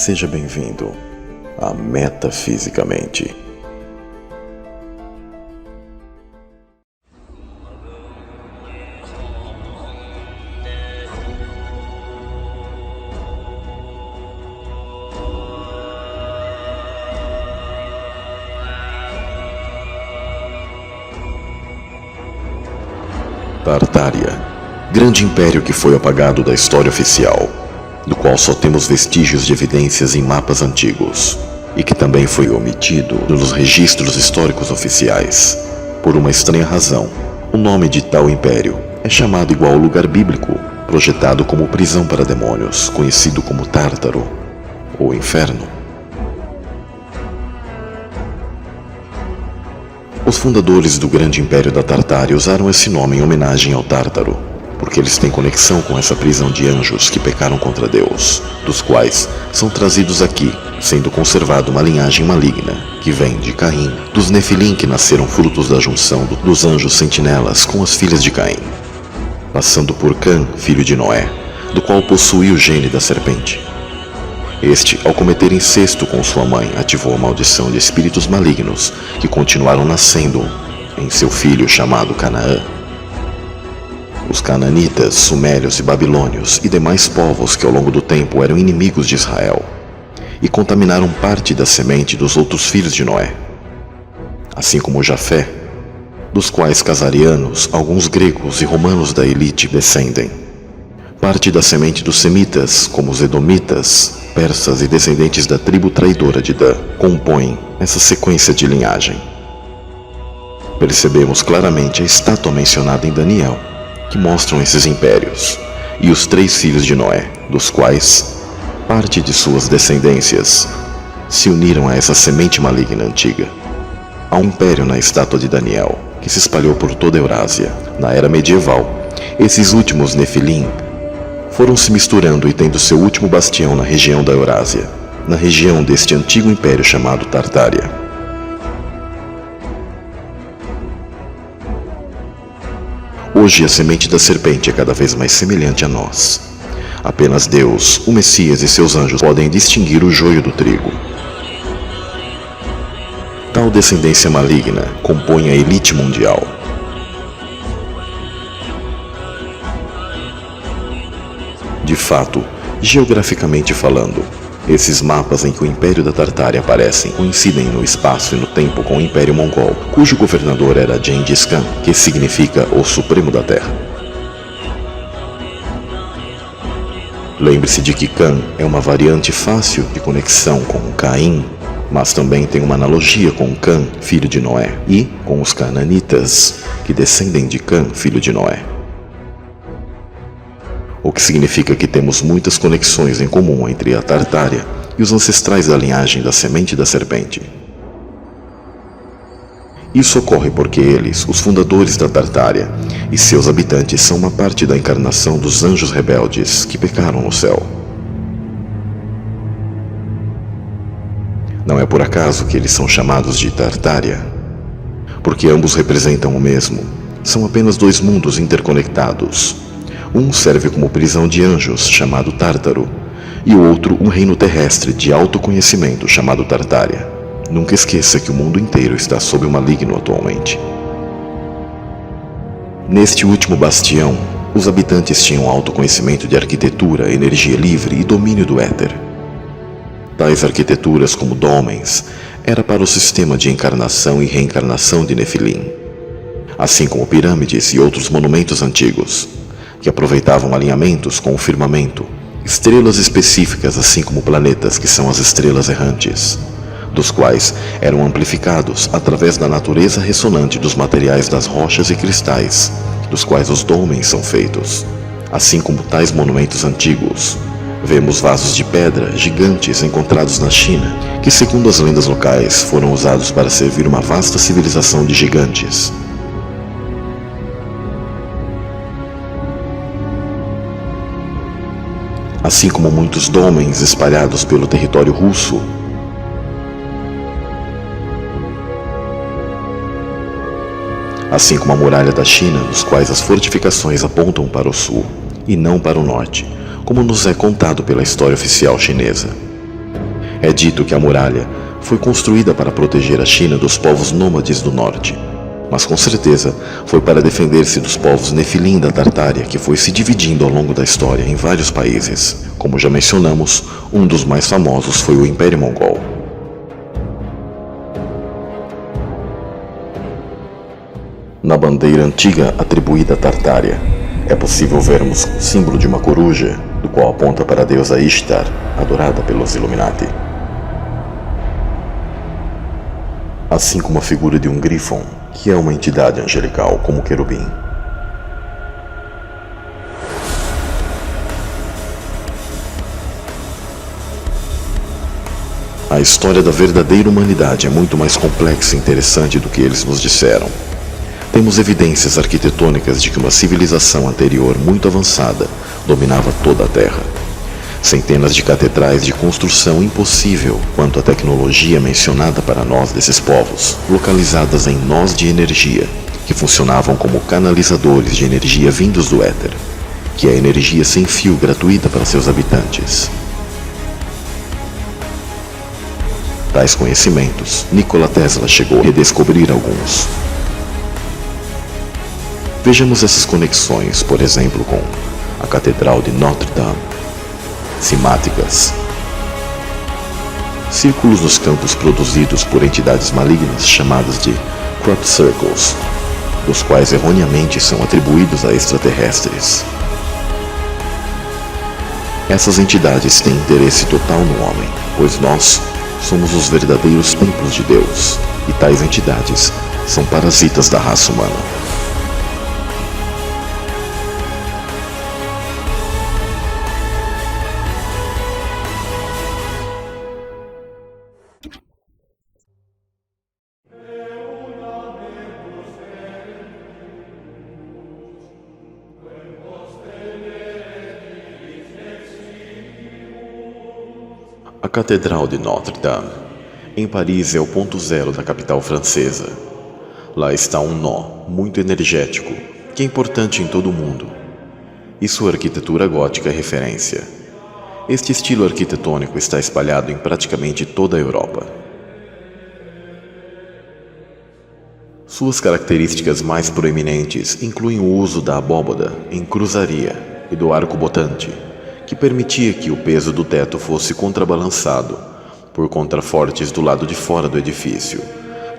Seja bem-vindo a Metafisicamente. Tartária, grande império que foi apagado da história oficial, do qual só temos vestígios de evidências em mapas antigos, e que também foi omitido nos registros históricos oficiais. Por uma estranha razão, o nome de tal império é chamado igual ao lugar bíblico, projetado como prisão para demônios, conhecido como Tártaro, ou Inferno. Os fundadores do grande império da Tartária usaram esse nome em homenagem ao Tártaro, porque eles têm conexão com essa prisão de anjos que pecaram contra Deus, dos quais são trazidos aqui, sendo conservada uma linhagem maligna, que vem de Caim, dos Nefilim que nasceram frutos da junção dos anjos sentinelas com as filhas de Caim, passando por Cã, filho de Noé, do qual possuía o gene da serpente. Este, ao cometer incesto com sua mãe, ativou a maldição de espíritos malignos que continuaram nascendo em seu filho chamado Canaã. Os cananitas, sumérios e babilônios e demais povos que ao longo do tempo eram inimigos de Israel e contaminaram parte da semente dos outros filhos de Noé, assim como Jafé, dos quais casarianos, alguns gregos e romanos da elite descendem. Parte da semente dos semitas, como os edomitas, persas e descendentes da tribo traidora de Dan, compõem essa sequência de linhagem. Percebemos claramente a estátua mencionada em Daniel, que mostram esses impérios, e os 3 filhos de Noé, dos quais parte de suas descendências se uniram a essa semente maligna antiga. Há um império na estátua de Daniel, que se espalhou por toda a Eurásia. Na era medieval, esses últimos Nefilim foram se misturando e tendo seu último bastião na região da Eurásia, na região deste antigo império chamado Tartária. Hoje a semente da serpente é cada vez mais semelhante a nós. Apenas Deus, o Messias e seus anjos podem distinguir o joio do trigo. Tal descendência maligna compõe a elite mundial. De fato, geograficamente falando, esses mapas em que o Império da Tartária aparecem coincidem no espaço e no tempo com o Império Mongol, cujo governador era Gengis Khan, que significa o Supremo da Terra. Lembre-se de que Khan é uma variante fácil de conexão com Caim, mas também tem uma analogia com Cã, filho de Noé, e com os cananitas, que descendem de Cã, filho de Noé. O que significa que temos muitas conexões em comum entre a Tartária e os ancestrais da linhagem da semente da serpente. Isso ocorre porque eles, os fundadores da Tartária, e seus habitantes são uma parte da encarnação dos anjos rebeldes que pecaram no céu. Não é por acaso que eles são chamados de Tartária, porque ambos representam o mesmo, são apenas 2 mundos interconectados. Um serve como prisão de anjos, chamado Tártaro, e o outro um reino terrestre de autoconhecimento, chamado Tartária. Nunca esqueça que o mundo inteiro está sob o maligno atualmente. Neste último bastião, os habitantes tinham autoconhecimento de arquitetura, energia livre e domínio do éter. Tais arquiteturas, como dólmens, era para o sistema de encarnação e reencarnação de Nefilim, assim como pirâmides e outros monumentos antigos, que aproveitavam alinhamentos com o firmamento, estrelas específicas assim como planetas que são as estrelas errantes, dos quais eram amplificados através da natureza ressonante dos materiais das rochas e cristais, dos quais os dólmens são feitos. Assim como tais monumentos antigos, vemos vasos de pedra gigantes encontrados na China, que segundo as lendas locais foram usados para servir uma vasta civilização de gigantes. Assim como muitos dólmens espalhados pelo território russo, assim como a muralha da China, nos quais as fortificações apontam para o sul e não para o norte, como nos é contado pela história oficial chinesa. É dito que a muralha foi construída para proteger a China dos povos nômades do norte, mas com certeza foi para defender-se dos povos Nefilim da Tartária, que foi se dividindo ao longo da história em vários países. Como já mencionamos, um dos mais famosos foi o Império Mongol. Na bandeira antiga atribuída à Tartária, é possível vermos o símbolo de uma coruja, do qual aponta para a deusa Ishtar, adorada pelos Illuminati. Assim como a figura de um Gryphon, que é uma entidade angelical como o querubim. A história da verdadeira humanidade é muito mais complexa e interessante do que eles nos disseram. Temos evidências arquitetônicas de que uma civilização anterior muito avançada dominava toda a Terra. Centenas de catedrais de construção impossível quanto à tecnologia mencionada para nós desses povos, localizadas em nós de energia, que funcionavam como canalizadores de energia vindos do éter, que é energia sem fio gratuita para seus habitantes. Tais conhecimentos, Nikola Tesla chegou a redescobrir alguns. Vejamos essas conexões, por exemplo, com a Catedral de Notre Dame. Cimáticas. Círculos nos campos produzidos por entidades malignas chamadas de crop circles, dos quais erroneamente são atribuídos a extraterrestres. Essas entidades têm interesse total no homem, pois nós somos os verdadeiros templos de Deus, e tais entidades são parasitas da raça humana. A Catedral de Notre Dame, em Paris, é o ponto zero da capital francesa. Lá está um nó muito energético, que é importante em todo o mundo, e sua arquitetura gótica é referência. Este estilo arquitetônico está espalhado em praticamente toda a Europa. Suas características mais proeminentes incluem o uso da abóbada em cruzaria e do arco botante, que permitia que o peso do teto fosse contrabalançado por contrafortes do lado de fora do edifício,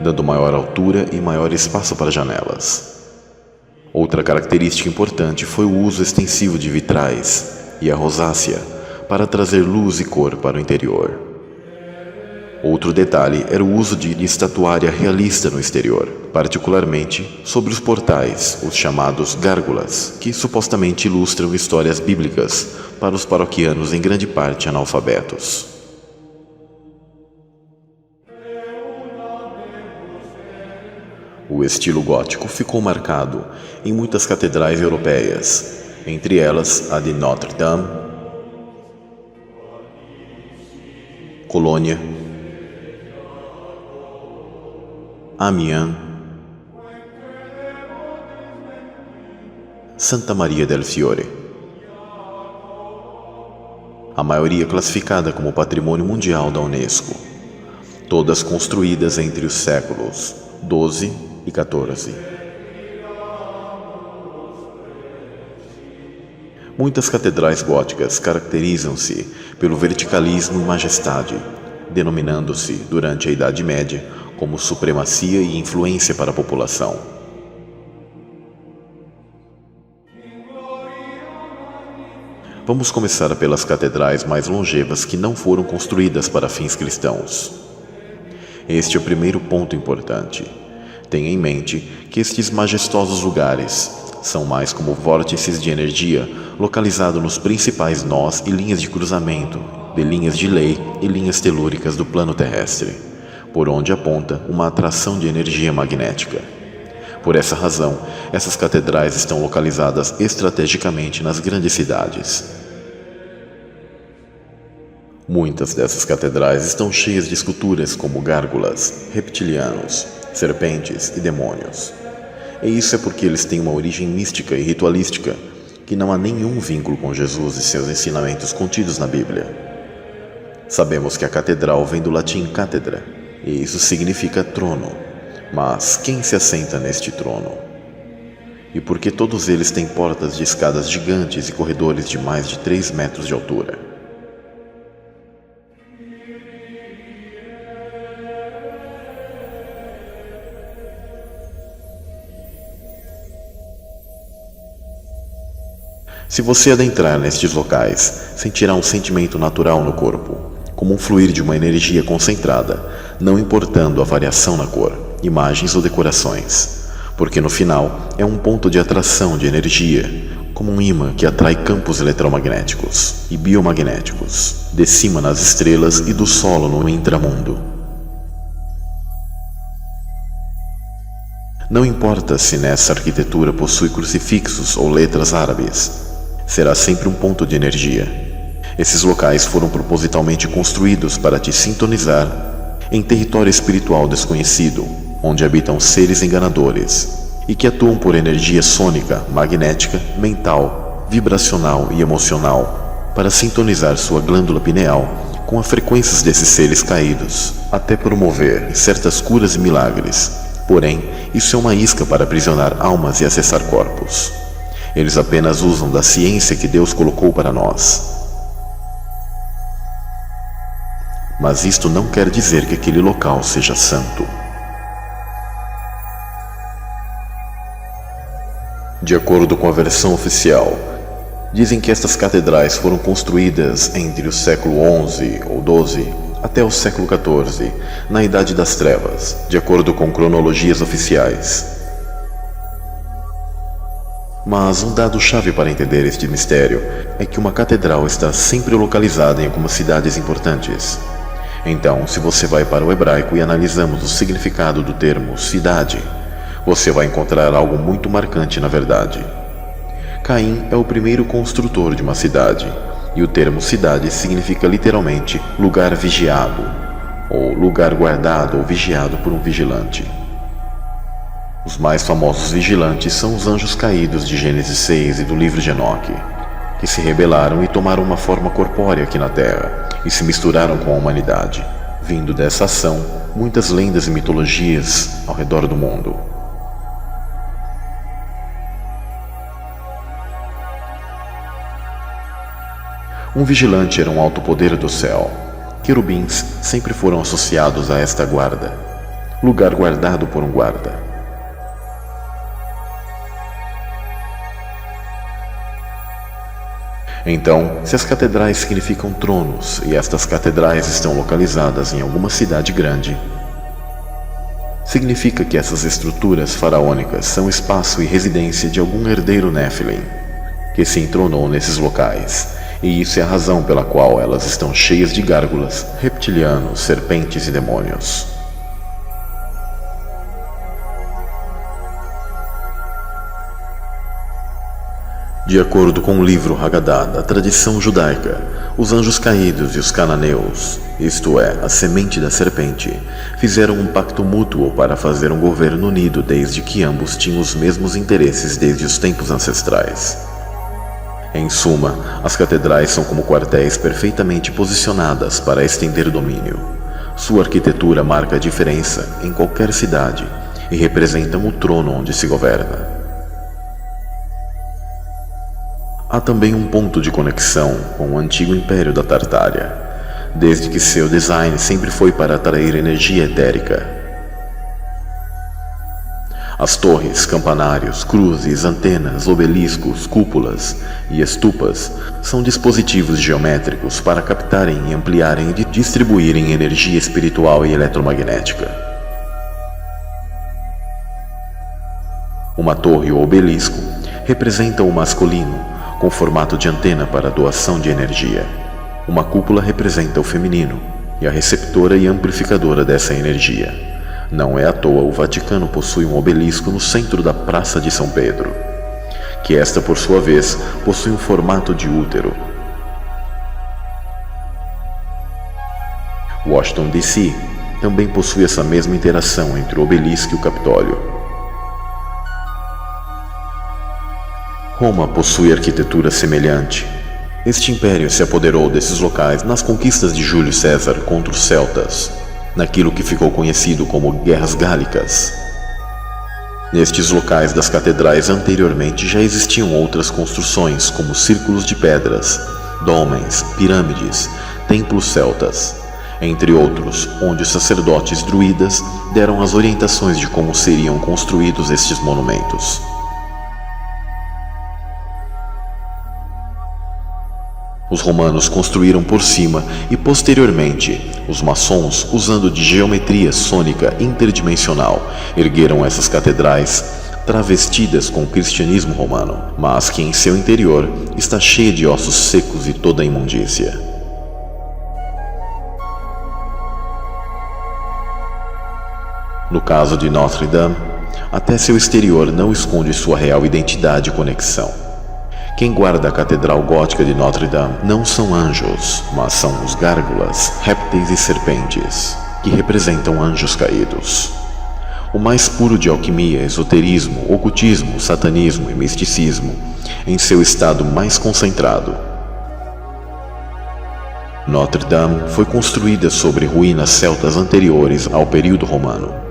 dando maior altura e maior espaço para janelas. Outra característica importante foi o uso extensivo de vitrais e a rosácea para trazer luz e cor para o interior. Outro detalhe era o uso de estatuária realista no exterior, particularmente sobre os portais, os chamados gárgulas, que supostamente ilustram histórias bíblicas para os paroquianos em grande parte analfabetos. O estilo gótico ficou marcado em muitas catedrais europeias, entre elas a de Notre Dame, Colônia, Amiens, Santa Maria del Fiore. A maioria classificada como Patrimônio Mundial da Unesco, todas construídas entre os séculos XII e XIV. Muitas catedrais góticas caracterizam-se pelo verticalismo e majestade, denominando-se, durante a Idade Média, como supremacia e influência para a população. Vamos começar pelas catedrais mais longevas que não foram construídas para fins cristãos. Este é o primeiro ponto importante. Tenha em mente que estes majestosos lugares são mais como vórtices de energia localizados nos principais nós e linhas de cruzamento de linhas de lei e linhas telúricas do plano terrestre, por onde aponta uma atração de energia magnética. Por essa razão, essas catedrais estão localizadas estrategicamente nas grandes cidades. Muitas dessas catedrais estão cheias de esculturas como gárgulas, reptilianos, serpentes e demônios. E isso é porque eles têm uma origem mística e ritualística, que não há nenhum vínculo com Jesus e seus ensinamentos contidos na Bíblia. Sabemos que a catedral vem do latim cátedra, e isso significa trono. Mas quem se assenta neste trono? E por que todos eles têm portas de escadas gigantes e corredores de mais de 3 metros de altura? Se você adentrar nestes locais, sentirá um sentimento natural no corpo, como um fluir de uma energia concentrada, não importando a variação na cor, imagens ou decorações, porque no final é um ponto de atração de energia, como um ímã que atrai campos eletromagnéticos e biomagnéticos, de cima nas estrelas e do solo no intramundo. Não importa se nessa arquitetura possui crucifixos ou letras árabes, será sempre um ponto de energia. Esses locais foram propositalmente construídos para te sintonizar em território espiritual desconhecido, onde habitam seres enganadores e que atuam por energia sônica, magnética, mental, vibracional e emocional para sintonizar sua glândula pineal com as frequências desses seres caídos, até promover certas curas e milagres. Porém, isso é uma isca para aprisionar almas e acessar corpos. Eles apenas usam da ciência que Deus colocou para nós. Mas isto não quer dizer que aquele local seja santo. De acordo com a versão oficial, dizem que estas catedrais foram construídas entre o século XI ou XII até o século XIV, na Idade das Trevas, de acordo com cronologias oficiais. Mas um dado-chave para entender este mistério é que uma catedral está sempre localizada em algumas cidades importantes. Então, se você vai para o hebraico e analisamos o significado do termo cidade, você vai encontrar algo muito marcante na verdade. Caim é o primeiro construtor de uma cidade, e o termo cidade significa literalmente lugar vigiado, ou lugar guardado ou vigiado por um vigilante. Os mais famosos vigilantes são os anjos caídos de Gênesis 6 e do livro de Enoque, que se rebelaram e tomaram uma forma corpórea aqui na Terra e se misturaram com a humanidade. Vindo dessa ação, muitas lendas e mitologias ao redor do mundo. Um vigilante era um alto poder do céu. Querubins sempre foram associados a esta guarda, lugar guardado por um guarda. Então, se as catedrais significam tronos e estas catedrais estão localizadas em alguma cidade grande, significa que essas estruturas faraônicas são espaço e residência de algum herdeiro Nephilim, que se entronou nesses locais, e isso é a razão pela qual elas estão cheias de gárgulas, reptilianos, serpentes e demônios. De acordo com o livro Haggadah da tradição judaica, os anjos caídos e os cananeus, isto é, a semente da serpente, fizeram um pacto mútuo para fazer um governo unido desde que ambos tinham os mesmos interesses desde os tempos ancestrais. Em suma, as catedrais são como quartéis perfeitamente posicionadas para estender domínio. Sua arquitetura marca a diferença em qualquer cidade e representam o trono onde se governa. Há também um ponto de conexão com o antigo Império da Tartária, desde que seu design sempre foi para atrair energia etérica. As torres, campanários, cruzes, antenas, obeliscos, cúpulas e estupas são dispositivos geométricos para captarem e ampliarem e distribuírem energia espiritual e eletromagnética. Uma torre ou obelisco representa o masculino, com formato de antena para doação de energia. Uma cúpula representa o feminino e a receptora e amplificadora dessa energia. Não é à toa o Vaticano possui um obelisco no centro da Praça de São Pedro, que esta, por sua vez, possui um formato de útero. Washington, D.C. também possui essa mesma interação entre o obelisco e o Capitólio. Roma possui arquitetura semelhante. Este império se apoderou desses locais nas conquistas de Júlio César contra os celtas, naquilo que ficou conhecido como Guerras Gálicas. Nestes locais das catedrais anteriormente já existiam outras construções, como círculos de pedras, dólmens, pirâmides, templos celtas, entre outros, onde os sacerdotes druidas deram as orientações de como seriam construídos estes monumentos. Os romanos construíram por cima e, posteriormente, os maçons, usando de geometria sônica interdimensional, ergueram essas catedrais travestidas com o cristianismo romano, mas que em seu interior está cheia de ossos secos e toda a imundícia. No caso de Notre Dame, até seu exterior não esconde sua real identidade e conexão. Quem guarda a Catedral Gótica de Notre Dame não são anjos, mas são os gárgulas, répteis e serpentes, que representam anjos caídos. O mais puro de alquimia, esoterismo, ocultismo, satanismo e misticismo, em seu estado mais concentrado. Notre Dame foi construída sobre ruínas celtas anteriores ao período romano.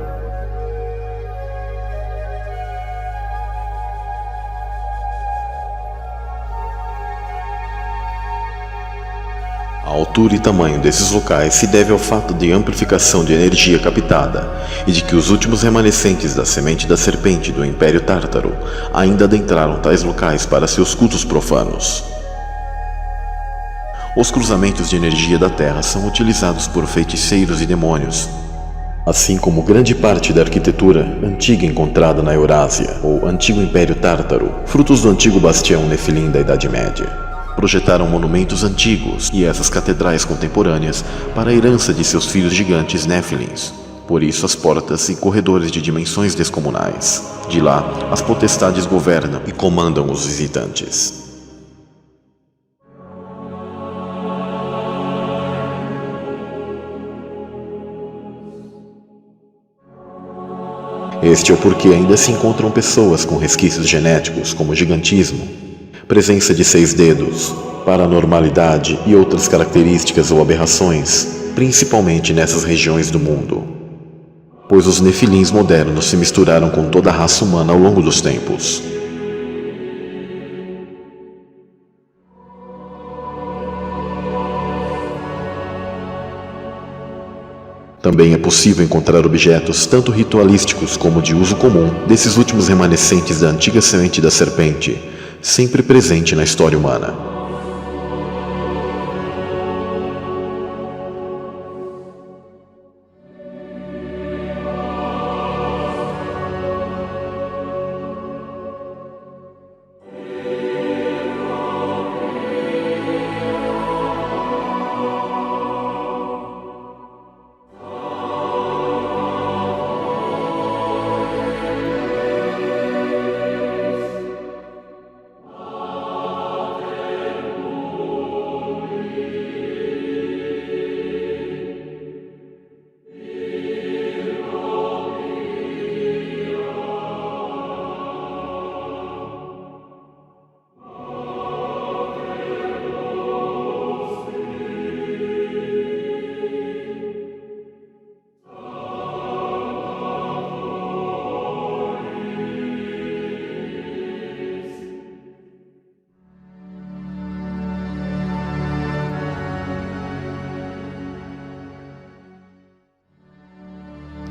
A altura e tamanho desses locais se deve ao fato de amplificação de energia captada e de que os últimos remanescentes da semente da serpente do Império Tártaro ainda adentraram tais locais para seus cultos profanos. Os cruzamentos de energia da Terra são utilizados por feiticeiros e demônios, assim como grande parte da arquitetura antiga encontrada na Eurásia, ou Antigo Império Tártaro, frutos do antigo bastião Nefilim da Idade Média. Projetaram monumentos antigos e essas catedrais contemporâneas para a herança de seus filhos gigantes Néfilins. Por isso as portas e corredores de dimensões descomunais. De lá, as potestades governam e comandam os visitantes. Este é o porquê ainda se encontram pessoas com resquícios genéticos como gigantismo, presença de 6 dedos, paranormalidade e outras características ou aberrações, principalmente nessas regiões do mundo, pois os nefilins modernos se misturaram com toda a raça humana ao longo dos tempos. Também é possível encontrar objetos tanto ritualísticos como de uso comum desses últimos remanescentes da antiga semente da serpente, sempre presente na história humana.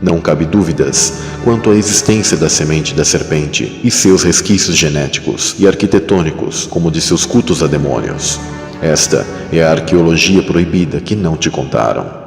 Não cabe dúvidas quanto à existência da semente da serpente e seus resquícios genéticos e arquitetônicos, como de seus cultos a demônios. Esta é a arqueologia proibida que não te contaram.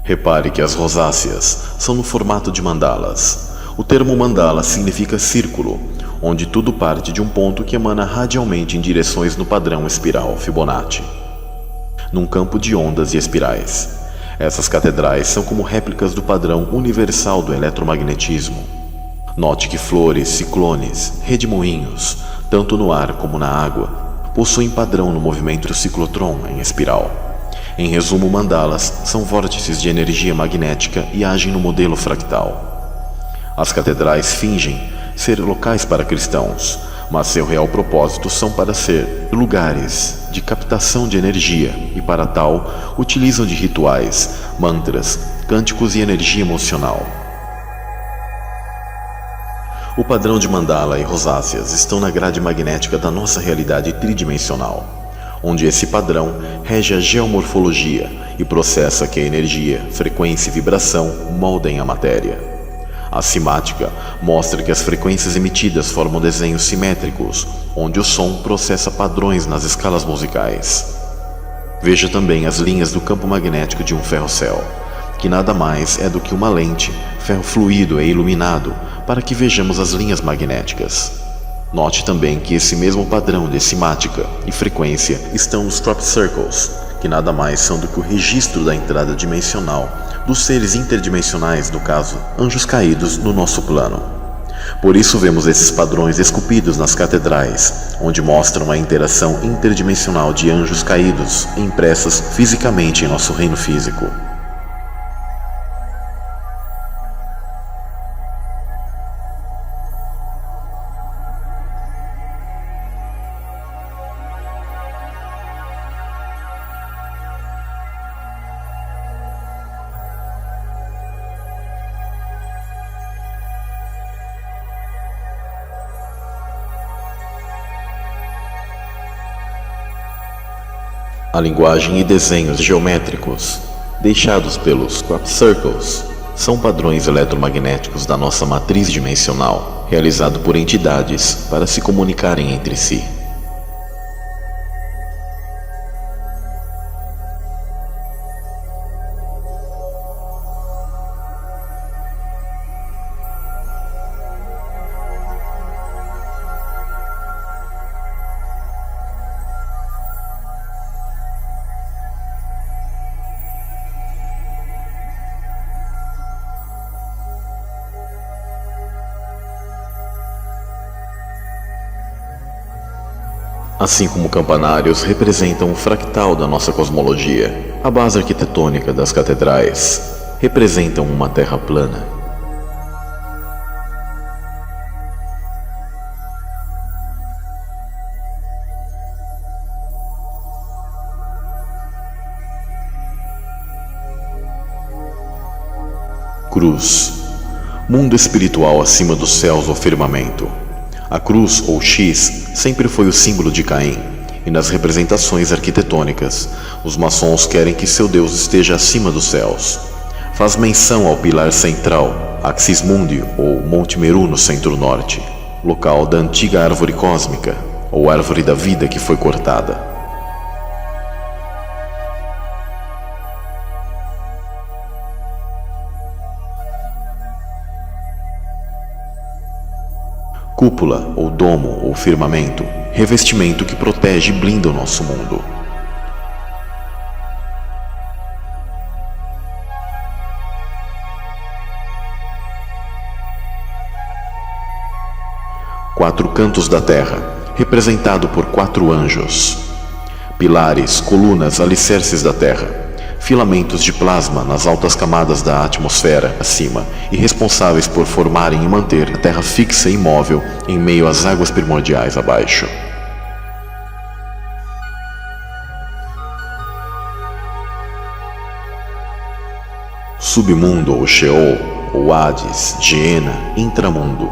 Repare que as rosáceas são no formato de mandalas. O termo mandala significa círculo, onde tudo parte de um ponto que emana radialmente em direções no padrão espiral Fibonacci, num campo de ondas e espirais. Essas catedrais são como réplicas do padrão universal do eletromagnetismo. Note que flores, ciclones, redemoinhos, tanto no ar como na água, possuem padrão no movimento ciclotron em espiral. Em resumo, mandalas são vórtices de energia magnética e agem no modelo fractal. As catedrais fingem ser locais para cristãos, mas seu real propósito são para ser lugares de captação de energia e, para tal, utilizam de rituais, mantras, cânticos e energia emocional. O padrão de mandala e rosáceas estão na grade magnética da nossa realidade tridimensional, onde esse padrão rege a geomorfologia e processa que a energia, frequência e vibração moldem a matéria. A simática mostra que as frequências emitidas formam desenhos simétricos, onde o som processa padrões nas escalas musicais. Veja também as linhas do campo magnético de um ferrocel, que nada mais é do que uma lente, ferro fluido e iluminado, para que vejamos as linhas magnéticas. Note também que esse mesmo padrão de simática e frequência estão nos crop circles, que nada mais são do que o registro da entrada dimensional dos seres interdimensionais, no caso, anjos caídos no nosso plano. Por isso vemos esses padrões esculpidos nas catedrais, onde mostram a interação interdimensional de anjos caídos impressas fisicamente em nosso reino físico. A linguagem e desenhos geométricos deixados pelos crop circles são padrões eletromagnéticos da nossa matriz dimensional, realizado por entidades para se comunicarem entre si. Assim como campanários representam o fractal da nossa cosmologia, a base arquitetônica das catedrais representam uma terra plana. Cruz, mundo espiritual acima dos céus ou firmamento. A cruz, ou X, sempre foi o símbolo de Caim, e nas representações arquitetônicas, os maçons querem que seu Deus esteja acima dos céus. Faz menção ao pilar central, Axis Mundi, ou Monte Meru no centro-norte, local da antiga árvore cósmica, ou árvore da vida que foi cortada. Cúpula, ou domo, ou firmamento, revestimento que protege e blinda o nosso mundo. Quatro cantos da terra, representado por 4 anjos. Pilares, colunas, alicerces da terra. Filamentos de plasma nas altas camadas da atmosfera acima e responsáveis por formarem e manter a Terra fixa e imóvel em meio às águas primordiais abaixo. Submundo ou Sheol, ou Hades, Geena, intramundo,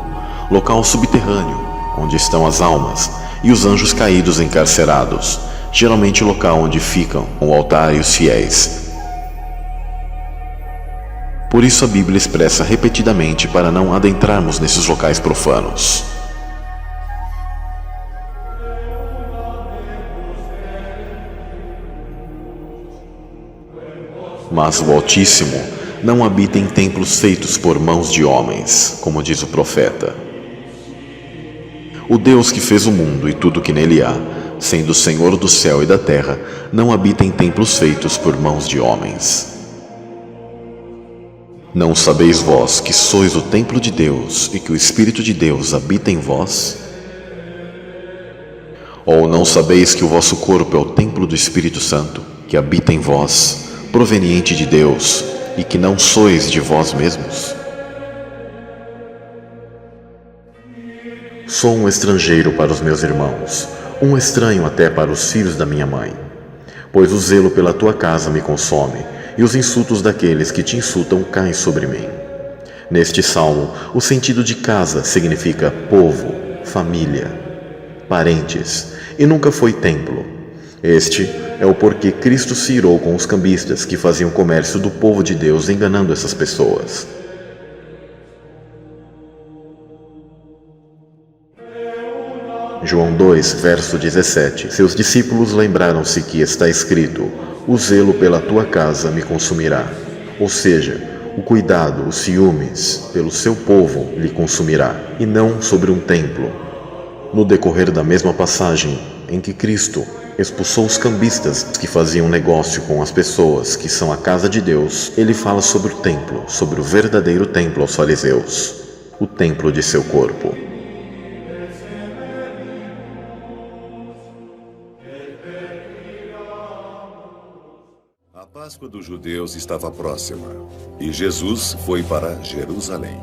local subterrâneo, onde estão as almas e os anjos caídos encarcerados, geralmente o local onde ficam o altar e os fiéis. Por isso a Bíblia expressa repetidamente para não adentrarmos nesses locais profanos. Mas o Altíssimo não habita em templos feitos por mãos de homens, como diz o profeta. O Deus que fez o mundo e tudo que nele há, sendo o Senhor do céu e da terra, não habita em templos feitos por mãos de homens. Não sabeis vós que sois o templo de Deus e que o Espírito de Deus habita em vós? Ou não sabeis que o vosso corpo é o templo do Espírito Santo, que habita em vós, proveniente de Deus, e que não sois de vós mesmos? Sou um estrangeiro para os meus irmãos, um estranho até para os filhos da minha mãe. Pois o zelo pela tua casa me consome, e os insultos daqueles que te insultam caem sobre mim. Neste salmo, o sentido de casa significa povo, família, parentes, e nunca foi templo. Este é o porquê Cristo se irou com os cambistas que faziam comércio do povo de Deus enganando essas pessoas. João 2, verso 17. Seus discípulos lembraram-se que está escrito: o zelo pela tua casa me consumirá. Ou seja, o cuidado, os ciúmes pelo seu povo lhe consumirá, e não sobre um templo. No decorrer da mesma passagem em que Cristo expulsou os cambistas que faziam negócio com as pessoas que são a casa de Deus, ele fala sobre o templo, sobre o verdadeiro templo aos fariseus, o templo de seu corpo. A Páscoa dos judeus estava próxima e Jesus foi para Jerusalém.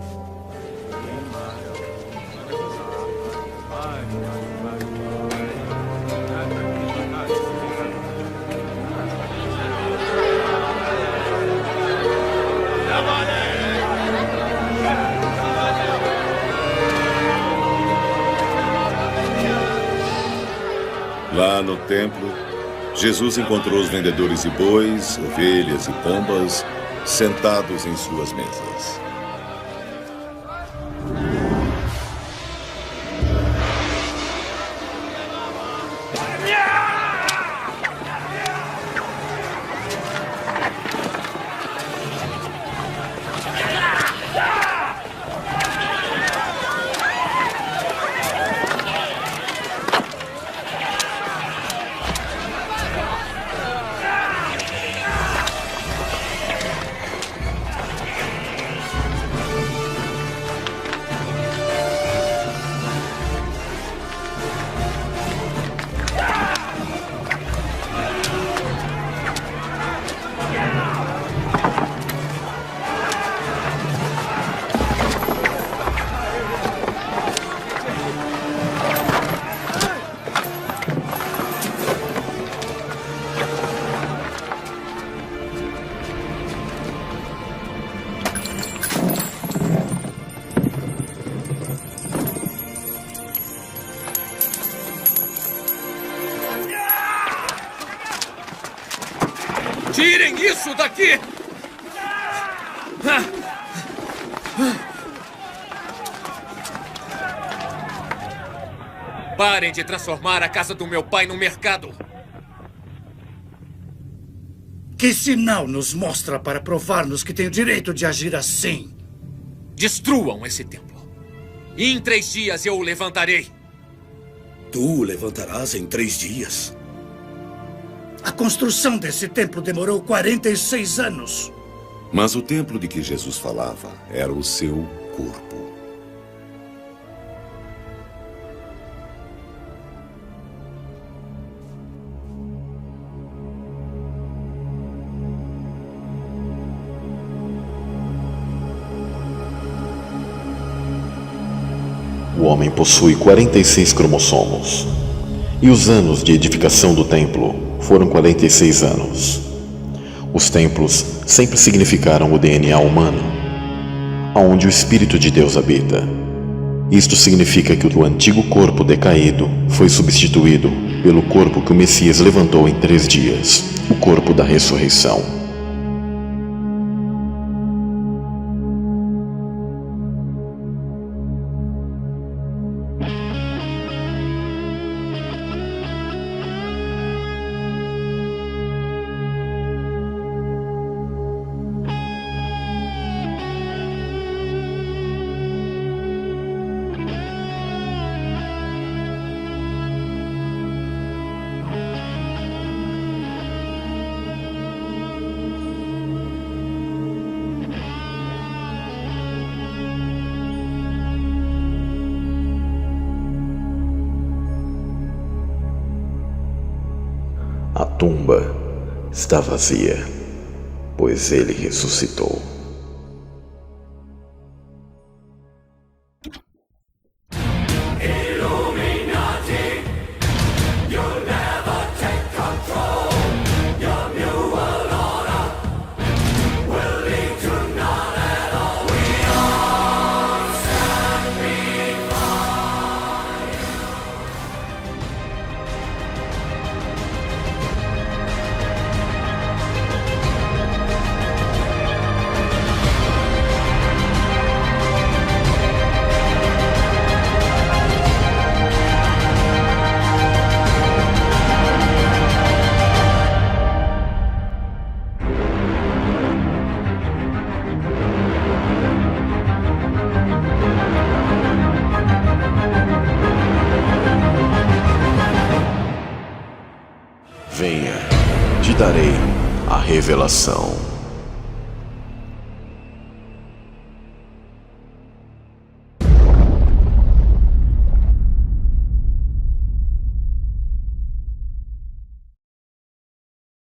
Lá no templo, Jesus encontrou os vendedores de bois, ovelhas e pombas sentados em suas mesas. Tirem isso daqui! Parem de transformar a casa do meu pai num mercado! Que sinal nos mostra para provar-nos que tem o direito de agir assim? Destruam esse templo. E em 3 dias eu o levantarei. Tu o levantarás em 3 dias? A construção desse templo demorou 46 anos. Mas o templo de que Jesus falava era o seu corpo. O homem possui 46 cromossomos. E os anos de edificação do templo foram 46 anos. Os templos sempre significaram o DNA humano, onde o Espírito de Deus habita. Isto significa que o antigo corpo decaído foi substituído pelo corpo que o Messias levantou em 3 dias, o corpo da ressurreição. A tumba está vazia, pois ele ressuscitou. Venha, te darei a revelação.